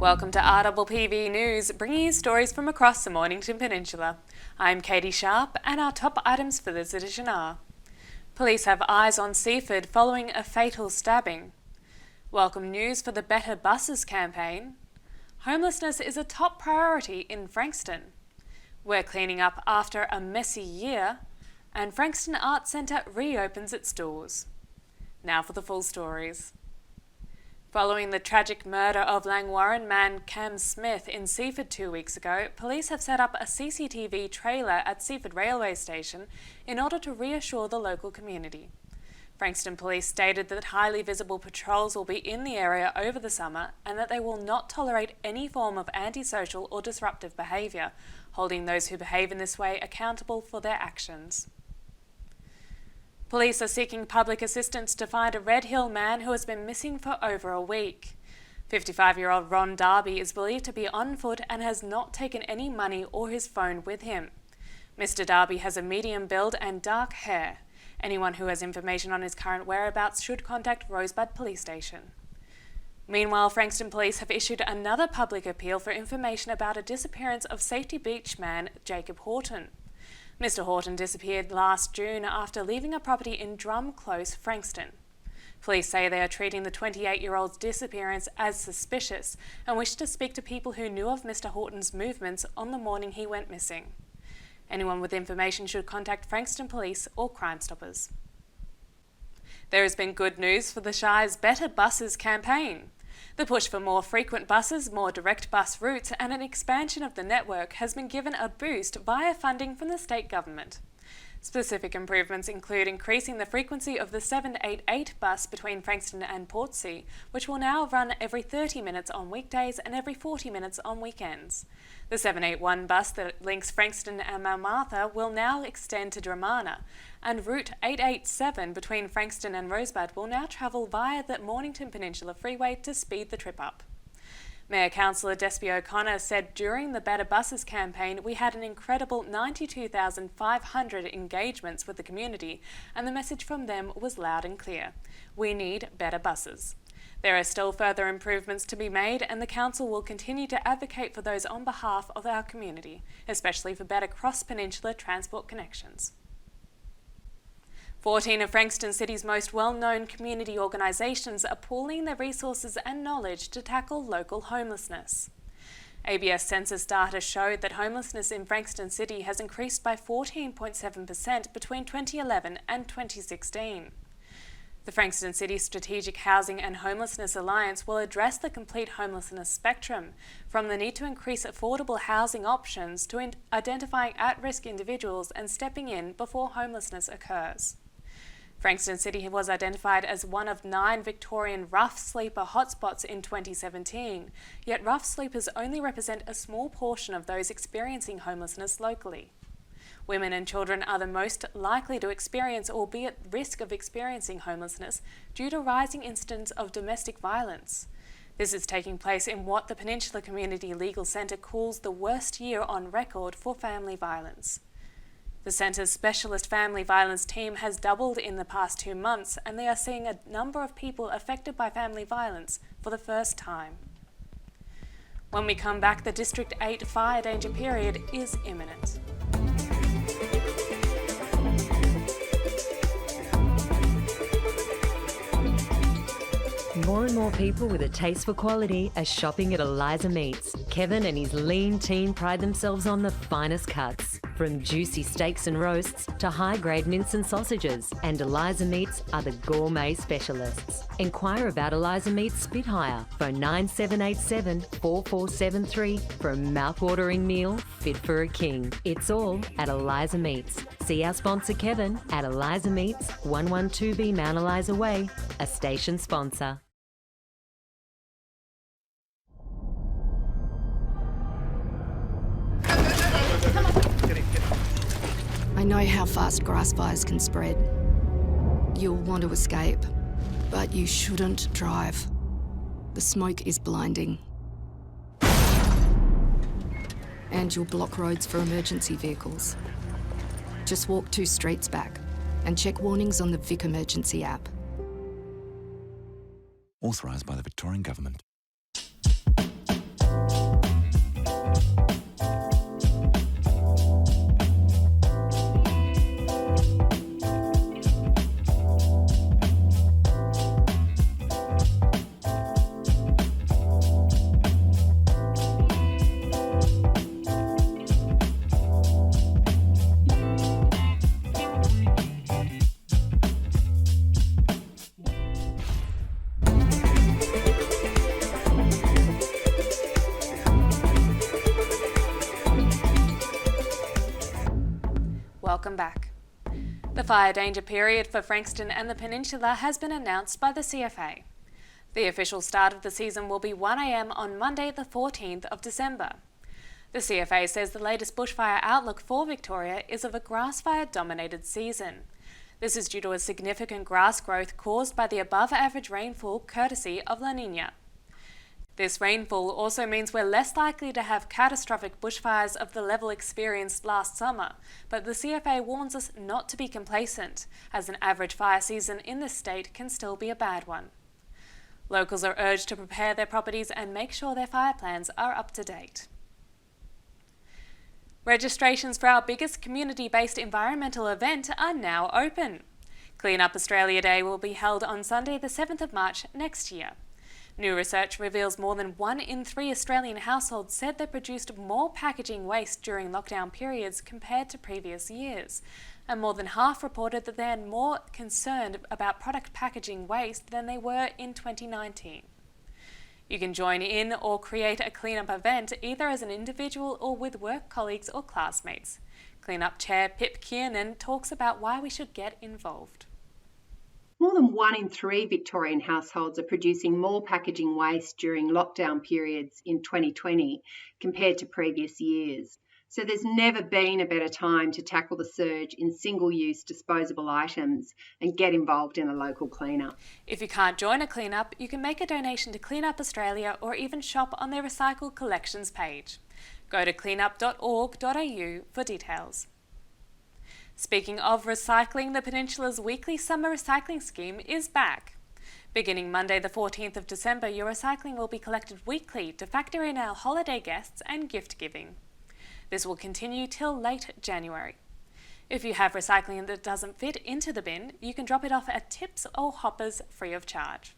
Welcome to RPPV News, bringing you stories from across the Mornington Peninsula. I'm Catie Sharp, and our top items for this edition are: police have eyes on Seaford following a fatal stabbing. Welcome news for the Better Buses campaign. Homelessness is a top priority in Frankston. We're cleaning up after a messy year. And Frankston Arts Centre reopens its doors. Now for the full stories. Following the tragic murder of Langwarrin man Cam Smith in Seaford 2 weeks ago, police have set up a CCTV trailer at Seaford Railway Station in order to reassure the local community. Frankston Police stated that highly visible patrols will be in the area over the summer and that they will not tolerate any form of antisocial or disruptive behaviour, holding those who behave in this way accountable for their actions. Police are seeking public assistance to find a Red Hill man who has been missing for over a week. 55-year-old Ron Darby is believed to be on foot and has not taken any money or his phone with him. Mr. Darby has a medium build and dark hair. Anyone who has information on his current whereabouts should contact Rosebud Police Station. Meanwhile, Frankston Police have issued another public appeal for information about a disappearance of Safety Beach man Jacob Horton. Mr. Horton disappeared last June after leaving a property in Drum Close, Frankston. Police say they are treating the 28-year-old's disappearance as suspicious and wish to speak to people who knew of Mr. Horton's movements on the morning he went missing. Anyone with information should contact Frankston Police or Crime Stoppers. There has been good news for the Shire's Better Buses campaign. The push for more frequent buses, more direct bus routes and an expansion of the network has been given a boost via funding from the state government. Specific improvements include increasing the frequency of the 788 bus between Frankston and Portsea, which will now run every 30 minutes on weekdays and every 40 minutes on weekends. The 781 bus that links Frankston and Mount Martha will now extend to Dramana, and Route 887 between Frankston and Rosebud will now travel via the Mornington Peninsula Freeway to speed the trip up. Mayor Councillor Despy O'Connor said during the Better Buses campaign we had an incredible 92,500 engagements with the community, and the message from them was loud and clear. We need better buses. There are still further improvements to be made, and the council will continue to advocate for those on behalf of our community, especially for better cross-peninsula transport connections. 14 of Frankston City's most well-known community organisations are pooling their resources and knowledge to tackle local homelessness. ABS census data showed that homelessness in Frankston City has increased by 14.7% between 2011 and 2016. The Frankston City Strategic Housing and Homelessness Alliance will address the complete homelessness spectrum, from the need to increase affordable housing options to identifying at-risk individuals and stepping in before homelessness occurs. Frankston City was identified as one of 9 Victorian rough sleeper hotspots in 2017, yet rough sleepers only represent a small portion of those experiencing homelessness locally. Women and children are the most likely to experience or be at risk of experiencing homelessness due to rising incidents of domestic violence. This is taking place in what the Peninsula Community Legal Centre calls the worst year on record for family violence. The Centre's specialist family violence team has doubled in the past 2 months, and they are seeing a number of people affected by family violence for the first time. When we come back, the District 8 fire danger period is imminent. More and more people with a taste for quality are shopping at Eliza Meats. Kevin and his lean team pride themselves on the finest cuts, from juicy steaks and roasts to high-grade mince and sausages. And Eliza Meats are the gourmet specialists. Inquire about Eliza Meats Spitfire. Phone 9787 4473 for a mouth-watering meal fit for a king. It's all at Eliza Meats. See our sponsor Kevin at Eliza Meats, 112B Mount Eliza Way, a station sponsor. I know how fast grass fires can spread. You'll want to escape, but you shouldn't drive. The smoke is blinding. And you'll block roads for emergency vehicles. Just walk 2 streets back and check warnings on the Vic Emergency app. Authorised by the Victorian Government. welcome back. The fire danger period for Frankston and the Peninsula has been announced by the CFA. The official start of the season will be 1 a.m. on Monday the 14th of December. The CFA says the latest bushfire outlook for Victoria is of a grass fire-dominated season. This is due to a significant grass growth caused by the above-average rainfall courtesy of La Niña. This rainfall also means we're less likely to have catastrophic bushfires of the level experienced last summer, but the CFA warns us not to be complacent, as an average fire season in this state can still be a bad one. Locals are urged to prepare their properties and make sure their fire plans are up to date. Registrations for our biggest community-based environmental event are now open. Clean Up Australia Day will be held on Sunday the 7th of March next year. New research reveals more than 1 in 3 Australian households said they produced more packaging waste during lockdown periods compared to previous years, and more than half reported that they are more concerned about product packaging waste than they were in 2019. You can join in or create a cleanup event either as an individual or with work colleagues or classmates. Cleanup Chair Pip Kiernan talks about why we should get involved. More than 1 in 3 Victorian households are producing more packaging waste during lockdown periods in 2020 compared to previous years. So there's never been a better time to tackle the surge in single-use disposable items and get involved in a local cleanup. If you can't join a cleanup, you can make a donation to Clean Up Australia or even shop on their recycled collections page. Go to cleanup.org.au for details. Speaking of recycling, the Peninsula's weekly summer recycling scheme is back. Beginning Monday the 14th of December, your recycling will be collected weekly to factor in our holiday guests and gift giving. This will continue till late January. If you have recycling that doesn't fit into the bin, you can drop it off at Tips or Hoppers free of charge.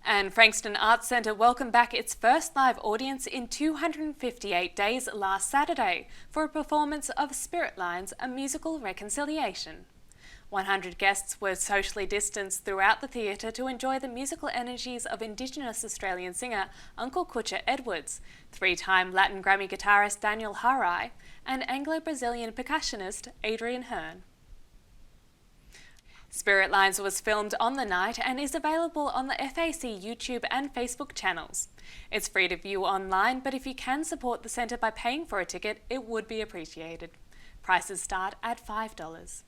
And Frankston Arts Centre welcomed back its first live audience in 258 days last Saturday for a performance of Spirit Lines, a musical reconciliation. 100 guests were socially distanced throughout the theatre to enjoy the musical energies of Indigenous Australian singer Uncle Kutcha Edwards, 3-time Latin Grammy guitarist Daniel Harai, and Anglo-Brazilian percussionist Adrian Hearn. Spirit Lines was filmed on the night and is available on the FAC YouTube and Facebook channels. It's free to view online, but if you can support the centre by paying for a ticket, it would be appreciated. Prices start at $5.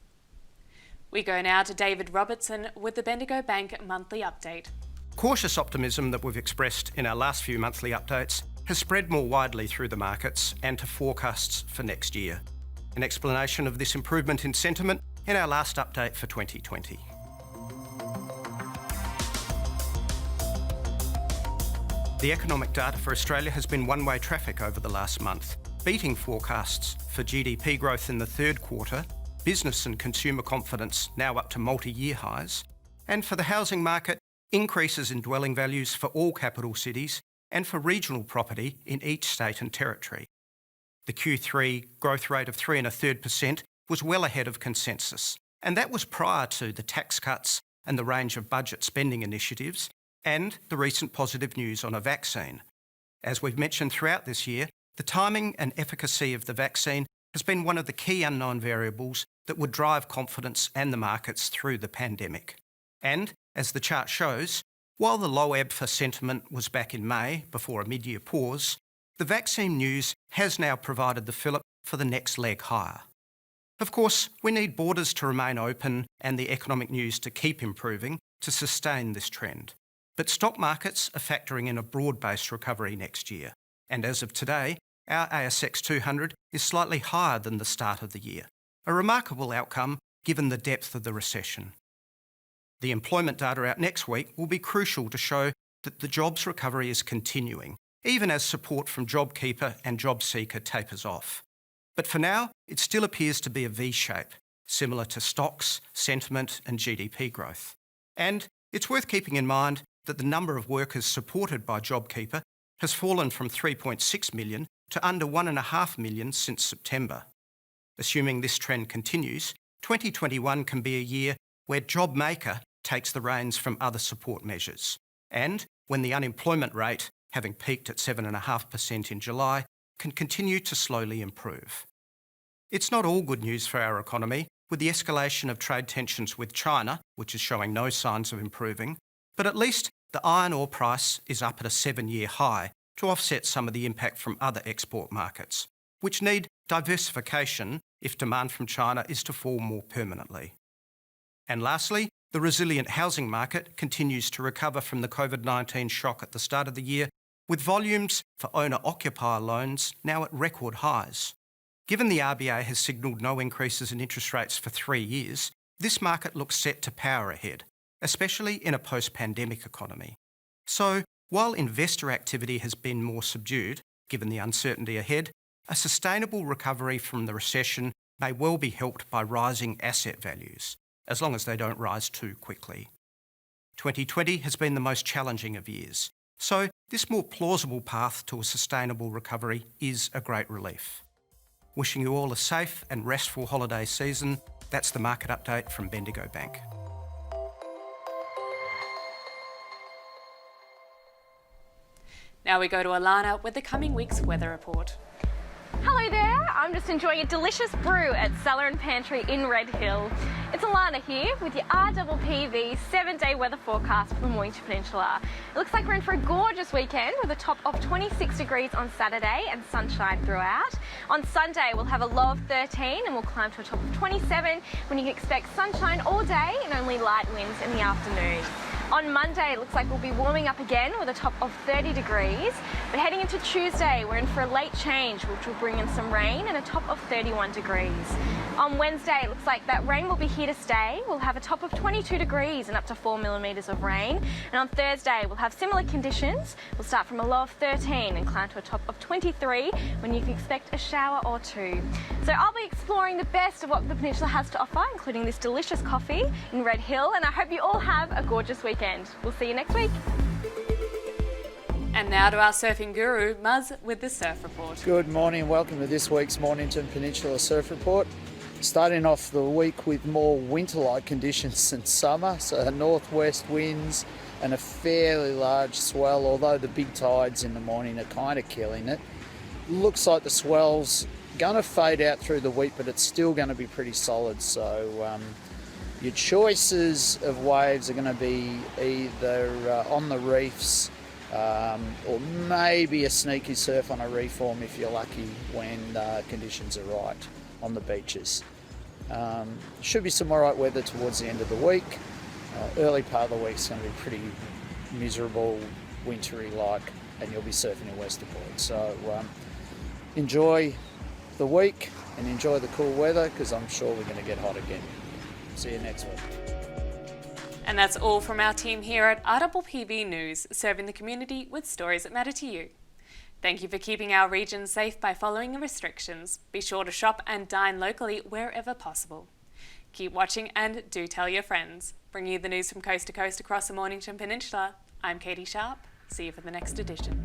We go now to David Robertson with the Bendigo Bank monthly update. Cautious optimism that we've expressed in our last few monthly updates has spread more widely through the markets and to forecasts for next year. An explanation of this improvement in sentiment in our last update for 2020. The economic data for Australia has been one-way traffic over the last month, beating forecasts for GDP growth in the third quarter, business and consumer confidence now up to multi-year highs, and for the housing market, increases in dwelling values for all capital cities and for regional property in each state and territory. The Q3 growth rate of 3.33% was well ahead of consensus, and that was prior to the tax cuts and the range of budget spending initiatives and the recent positive news on a vaccine. As we've mentioned throughout this year, the timing and efficacy of the vaccine has been one of the key unknown variables that would drive confidence and the markets through the pandemic. And, as the chart shows, while the low ebb for sentiment was back in May before a mid-year pause, the vaccine news has now provided the fillip for the next leg higher. Of course, we need borders to remain open and the economic news to keep improving to sustain this trend. But stock markets are factoring in a broad-based recovery next year. And as of today, our ASX 200 is slightly higher than the start of the year, a remarkable outcome given the depth of the recession. The employment data out next week will be crucial to show that the jobs recovery is continuing, even as support from JobKeeper and JobSeeker tapers off. But for now, it still appears to be a V-shape, similar to stocks, sentiment and GDP growth. And it's worth keeping in mind that the number of workers supported by JobKeeper has fallen from 3.6 million to under 1.5 million since September. Assuming this trend continues, 2021 can be a year where JobMaker takes the reins from other support measures, and when the unemployment rate, having peaked at 7.5% in July, can continue to slowly improve. It's not all good news for our economy, with the escalation of trade tensions with China, which is showing no signs of improving, but at least the iron ore price is up at a 7-year high to offset some of the impact from other export markets, which need diversification if demand from China is to fall more permanently. And lastly, the resilient housing market continues to recover from the COVID-19 shock at the start of the year, with volumes for owner-occupier loans now at record highs. Given the RBA has signalled no increases in interest rates for 3 years, this market looks set to power ahead, especially in a post-pandemic economy. So, while investor activity has been more subdued, given the uncertainty ahead, a sustainable recovery from the recession may well be helped by rising asset values, as long as they don't rise too quickly. 2020 has been the most challenging of years, so this more plausible path to a sustainable recovery is a great relief. Wishing you all a safe and restful holiday season. That's the market update from Bendigo Bank. Now we go to Alana with the coming week's weather report. Hello there, I'm just enjoying a delicious brew at Cellar and Pantry in Red Hill. It's Alana here with your RPPV 7-day weather forecast for the Mornington Peninsula. It looks like we're in for a gorgeous weekend with a top of 26 degrees on Saturday and sunshine throughout. On Sunday we'll have a low of 13 and we'll climb to a top of 27 when you can expect sunshine all day and only light winds in the afternoon. On Monday, it looks like we'll be warming up again with a top of 30 degrees. But heading into Tuesday, we're in for a late change, which will bring in some rain and a top of 31 degrees. On Wednesday, it looks like that rain will be here to stay. We'll have a top of 22 degrees and up to 4 millimetres of rain. And on Thursday, we'll have similar conditions. We'll start from a low of 13 and climb to a top of 23 when you can expect a shower or two. So I'll be exploring the best of what the Peninsula has to offer, including this delicious coffee in Red Hill. And I hope you all have a gorgeous weekend. We'll see you next week. And now to our surfing guru, Muzz with the Surf Report. Good morning and welcome to this week's Mornington Peninsula Surf Report. Starting off the week with more winter-like conditions than summer, so northwest winds and a fairly large swell, although the big tides in the morning are kind of killing it. Looks like the swell's going to fade out through the week, but it's still going to be pretty solid, so your choices of waves are going to be either on the reefs or maybe a sneaky surf on a reef form if you're lucky when conditions are right on the beaches. Should be some alright weather towards the end of the week. Early part of the week is going to be pretty miserable, wintry like, and you'll be surfing in Western Port. So enjoy the week and enjoy the cool weather because I'm sure we're going to get hot again. See you next week. And that's all from our team here at RPPV News, serving the community with stories that matter to you. Thank you for keeping our region safe by following the restrictions. Be sure to shop and dine locally wherever possible. Keep watching and do tell your friends. Bringing you the news from coast to coast across the Mornington Peninsula, I'm Catie Sharp. See you for the next edition.